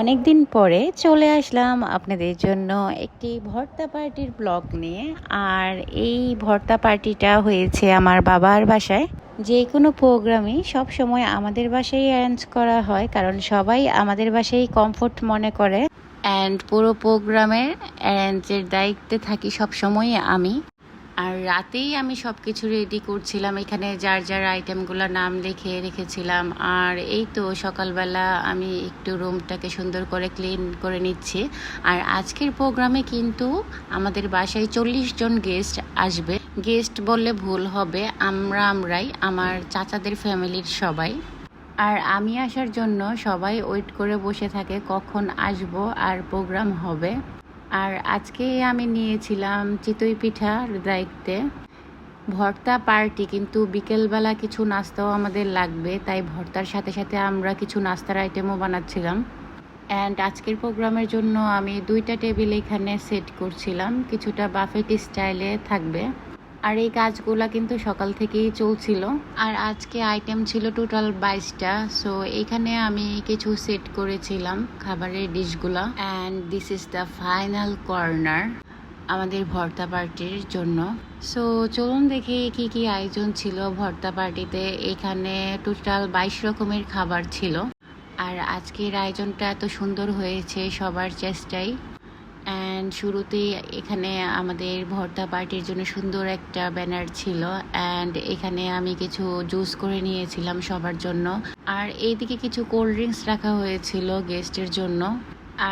অনেক দিন পরে চলে আসলাম আপনাদের জন্য একটি ভর্তা পার্টির ব্লগ নিয়ে। আর এই ভর্তা পার্টিটা হয়েছে আমার বাবার বাসায়। যে কোনো প্রোগ্রামই সব সময় আমাদের বাসায় অ্যারেঞ্জ করা হয়, কারণ সবাই আমাদের বাসায় কমফোর্ট মনে করে। অ্যান্ড পুরো প্রোগ্রামের অ্যারেঞ্জের দায়িত্বে থাকি সব সময় আমি। আর রাতেই আমি সব কিছু রেডি করছিলাম, এখানে যার যার আইটেমগুলো নাম লিখে রেখেছিলাম। আর এই তো সকালবেলা আমি একটু রুমটাকে সুন্দর করে ক্লিন করে নিচ্ছি। আর আজকের প্রোগ্রামে কিন্তু আমাদের বাসায় 40 জন গেস্ট আসবে। গেস্ট বললে ভুল হবে, আমরাই আমার চাচাদের ফ্যামিলির সবাই। আর আমি আসার জন্য সবাই ওয়েট করে বসে থাকে কখন আসব আর প্রোগ্রাম হবে। আর আজকে আমি নিয়েছিলাম চিতই পিঠার দায়িত্বে। ভর্তা পার্টি কিন্তু বিকেলবেলা কিছু নাস্তাও আমাদের লাগবে, তাই ভর্তার সাথে সাথে আমরা কিছু নাস্তার আইটেমও বানাচ্ছিলাম। অ্যান্ড আজকের প্রোগ্রামের জন্য আমি 2টা টেবিল এখানে সেট করছিলাম, কিছুটা বাফেট স্টাইলে থাকবে। আর এই কাজগুলা কিন্তু সকাল থেকেই চলছিল। আর আজকে আইটেম ছিল টোটাল 22টা। সো এখানে আমি কিছু সেট করেছিলাম খাবারের ডিশগুলা। And this is the final corner আমাদের ভর্তা পার্টির জন্য। সো চলুন দেখি কি কি আয়োজন ছিল ভর্তা পার্টিতে। এখানে টোটাল 22 রকমের খাবার ছিল। আর আজকের আয়োজনটা এত সুন্দর হয়েছে সবার চেষ্টায়। অ্যান্ড শুরুতেই এখানে আমাদের ভর্তা পার্টির জন্য সুন্দর একটা ব্যানার ছিল। অ্যান্ড এখানে আমি কিছু জুস করে নিয়েছিলাম সবার জন্য। আর এইদিকে কিছু কোল্ড ড্রিঙ্কস রাখা হয়েছিল গেস্টের জন্য।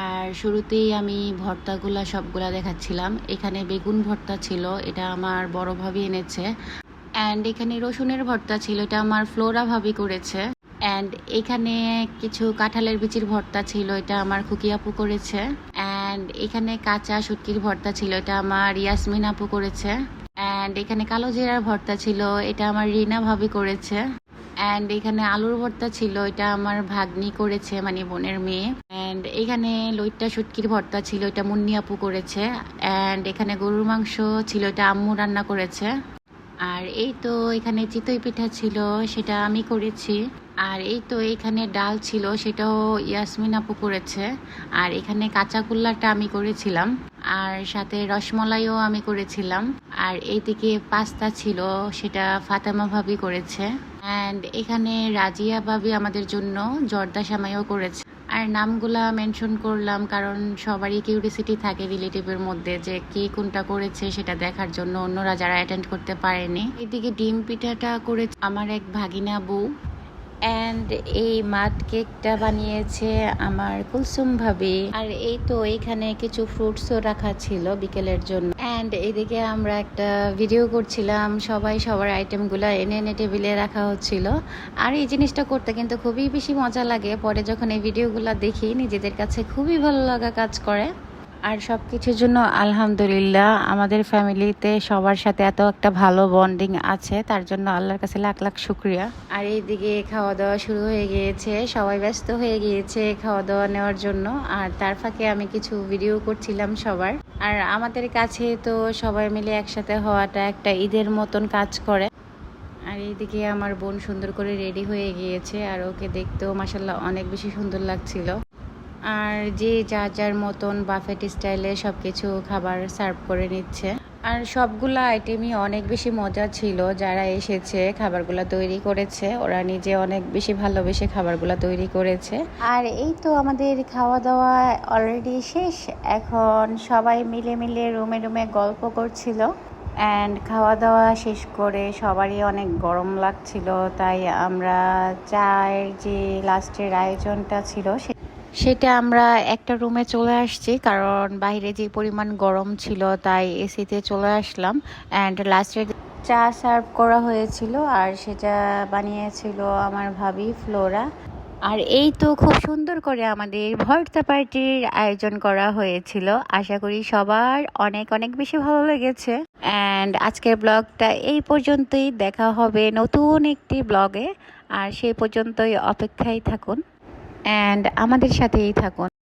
আর শুরুতেই আমি ভর্তাগুলা সবগুলা দেখাচ্ছিলাম। এখানে বেগুন ভর্তা ছিল, এটা আমার বড় ভাবি এনেছে। অ্যান্ড এখানে রসুনের ভর্তা ছিল, এটা আমার ফ্লোরা ভাবি করেছে। অ্যান্ড এখানে কিছু কাঁঠালের বিচির ভর্তা ছিল, এটা আমার খুকি আপু করেছে। অ্যান্ড এখানে কাঁচা শুটকির ভর্তা ছিল, এটা আমার ইয়াসমিন আপু করেছে। অ্যান্ড এখানে কালো জিরার ভর্তা ছিল, এটা আমার রিনা ভাবি করেছে। অ্যান্ড এখানে আলুর ভর্তা ছিল, এটা আমার ভাগ্নি করেছে, মানে বোনের মেয়ে। অ্যান্ড এখানে লইট্টা শুটকির ভর্তা ছিল, এটা মুন্নি আপু করেছে। অ্যান্ড এখানে গরুর মাংস ছিল, এটা আম্মু রান্না করেছে। আর এই তো এখানে চিতই পিঠা ছিল, সেটা আমি করেছি। আর এই তো এখানে ডাল ছিল, সেটাও ইয়াসমিন আপু করেছে। আর এখানে কাঁচা কুল্লাটা আমি করেছিলাম। আর সাথে রসমলাইও আমি করেছিলাম। আর এইদিকে পাস্তা ছিল, সেটা ফাতেমা ভাবি করেছে। অ্যান্ড এখানে রাজিয়া ভাবি আমাদের জন্য জর্দা সামাইও করেছে। আর নামগুলা মেনশন করলাম কারণ সবারই কিউরিসিটি থাকে রিলেটিভের মধ্যে যে কে কোনটা করেছে সেটা দেখার জন্য, অন্যরা যারা অ্যাটেন্ড করতে পারেনি। এদিকে ডিম পিঠাটা করেছে আমার এক ভাগিনা বউ। অ্যান্ড এই মাড কেকটা বানিয়েছে আমার কুলসুম ভাবি। আর এই তো এখানে কিছু ফ্রুটসও রাখা ছিল বিকেলের জন্য। অ্যান্ড এদিকে আমরা একটা ভিডিও করছিলাম, সবাই সবার আইটেমগুলো এনে এনে টেবিলে রাখা হচ্ছিল। আর এই জিনিসটা করতে কিন্তু খুবই বেশি মজা লাগে, পরে যখন এই ভিডিওগুলো দেখি নিজেদের কাছে খুবই ভালো লাগা কাজ করে। আর সব কিছুর জন্য আলহামদুলিল্লাহ আমাদের ফ্যামিলিতে সবার সাথে এত একটা ভালো বন্ডিং আছে, তার জন্য আল্লাহর কাছে লাখ লাখ শুক্রিয়া। আর এইদিকে খাওয়া দাওয়া শুরু হয়ে গিয়েছে, সবাই ব্যস্ত হয়ে গিয়েছে খাওয়া দাওয়া নেওয়ার জন্য। আর তার ফাঁকে আমি কিছু ভিডিও করছিলাম সবার। আর আমাদের কাছে তো সবাই মিলে একসাথে হওয়াটা একটা ঈদের মতন কাজ করে। আর এইদিকে আমার বোন সুন্দর করে রেডি হয়ে গিয়েছে, আর ওকে দেখতেও মাসাল্লাহ অনেক বেশি সুন্দর লাগছিল। আর যে যার যার মতন বাফেট স্টাইলে সব কিছু খাবার সার্ভ করে নিচ্ছে। আর সবগুলো আইটেমই অনেক বেশি মজা ছিল। যারা এসেছে খাবারগুলো তৈরি করেছে, ওরা নিজে অনেক বেশি ভালোবেসে খাবারগুলো তৈরি করেছে। আর এই তো আমাদের খাওয়া দাওয়া অলরেডি শেষ, এখন সবাই মিলে মিলে রুমে রুমে গল্প করছিল। অ্যান্ড খাওয়া দাওয়া শেষ করে সবারই অনেক গরম লাগছিল, তাই আমরা চায়ের যে লাস্টের আয়োজনটা ছিল সেটা আমরা একটা রুমে চলে আসছি, কারণ বাইরে যে পরিমাণ গরম ছিল তাই এসিতে চলে আসলাম। অ্যান্ড লাস্টে চা সার্ভ করা হয়েছিল, আর সেটা বানিয়েছিল আমার ভাবি ফ্লোরা। আর এই তো খুব সুন্দর করে আমাদের ভর্তা পার্টির আয়োজন করা হয়েছিল। আশা করি সবার অনেক অনেক বেশি ভালো লেগেছে। অ্যান্ড আজকের ব্লগটা এই পর্যন্তই, দেখা হবে নতুন একটি ব্লগে। আর সেই পর্যন্তই অপেক্ষায় থাকুন অ্যান্ড আমাদের সাথেই থাকুন।